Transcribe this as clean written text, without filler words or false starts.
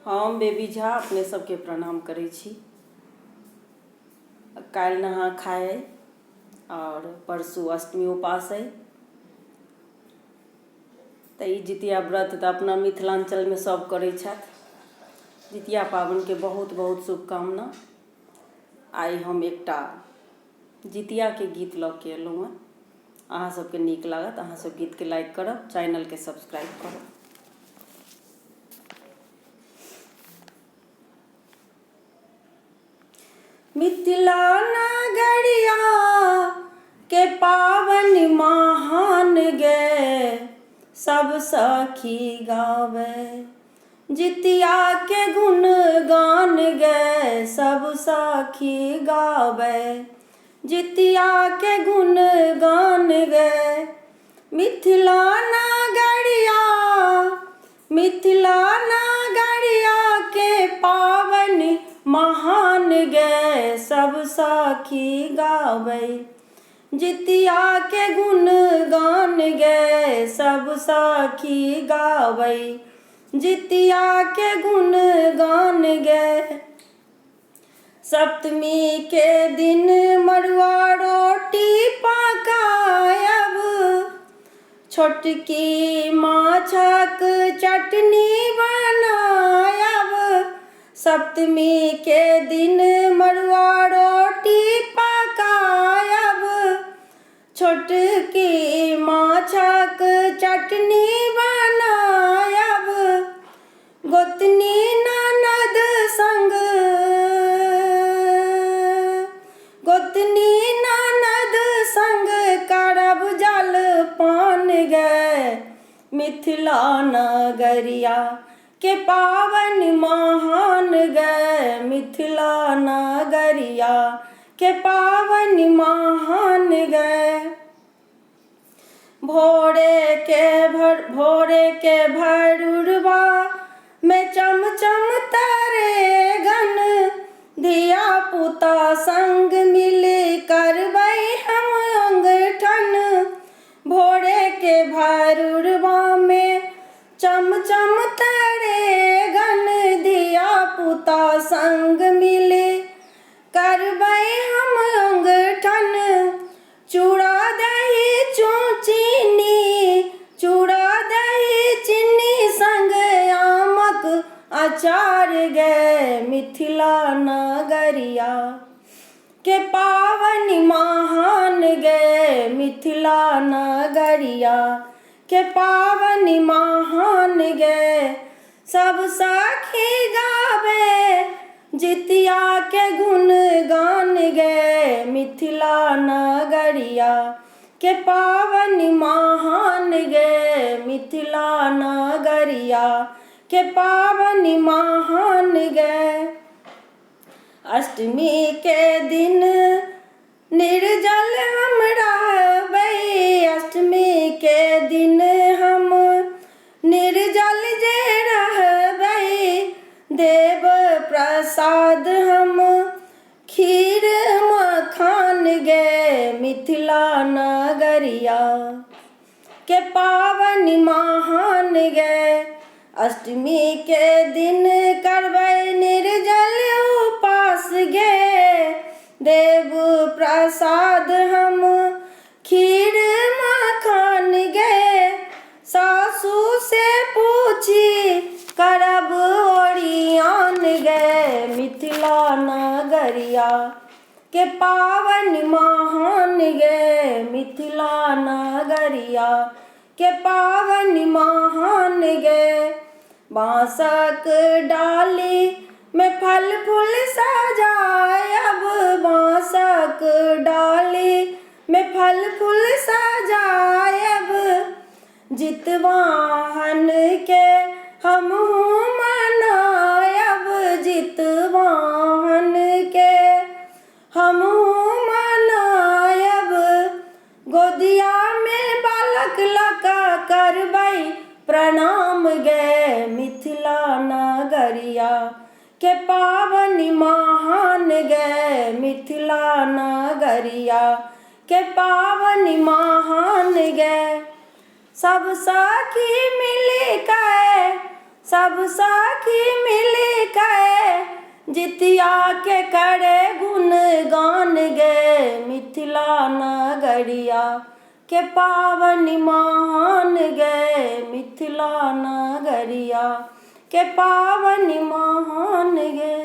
हम बेबी झा अपने सबके प्रणाम करै छी। काल्हि नहा खाए और परसू अष्टमी उपास है। तो ई जितिया व्रत तो अपना मिथिलांचल में सब करै छथि। जितिया पाबनि के बहुत बहुत शुभकामना। आई हम एकटा जितिया के गीत लऽ के एलहुँ हँ। अहाँ सबके नीक लागत, अहाँ सब गीत के लाइक करब, चैनल के सब्सक्राइब करब। मिथिला नगरिया के पावन महान गे, सब सखी गावे जितिया के गुण गान गे, सब सखी गावे जितिया के गुण गान गे। मिथिला नगरिया के पावन महान गे, सब सखी गावे जितिया के गुण गान गे, सब सखी गावे जितिया के गुण गान गे। सप्तमी के दिन मड़ुआ रोटी पकायब, छोटकी माछक चटनी बनायब। सप्तमी के दिन मड़ुआ रोटी पकायब, छोटकी माछक चटनी बनायब। गोतनी ननद संग करब जलपान गे। मिथिला नगरिया के पावन महान गे, मिथिला नगरिया के पावन महान गे। भोरे के भोरुरवा में चमचम तरे गन, धिया पुता संग मिल करबै हम अंगठन। भोरे के भोरुरवा में चमचम तरे गन, धिया पुता संग मिल करबै हम अंगठन। चूड़ा दही चीनी संग आमक अचार गे। मिथिला नगरिया के पावन महान गे, मिथिला नगरिया के पावन महान गे। सब सखी गावे जितिया के गुण गान गे, मिथिला नगरिया के पावन महान गे, मिथिला नगरिया के पावन महान गे। अष्टमी के दिन निर्जल हम रहबै, अष्टमी के दिन हम निर्जल जे रहबै। देव प्रसाद हम खीर मखान गे, मिथिला नगरिया के पावन महान गे। अष्टमी के दिन करबै निर्जल उपास गे, देव प्रसाद हम खीर मखान गे। सासू से पूछी करब ओरियान गे, मिथिला नगरिया के पावन महान गे, मिथिला नगरिया के पावन महान गे। बांसक डाली में फल फूल सजायब, बांसक डाली में फल फूल सजायब। जितवाहन के हमहू मनायब, जितवाहन के हमहू मनायब। गोदिया में बालक लका करबै प्रणाम गे, मिथिला नगरिया के पावन महान गे, मिथिला नगरिया के पावन महान गे। सब सखी मिल जितिया के करे गुण गान गे मिथिला नगरिया के पावन महान गे मिथिला नगरिया के पावन महान गे।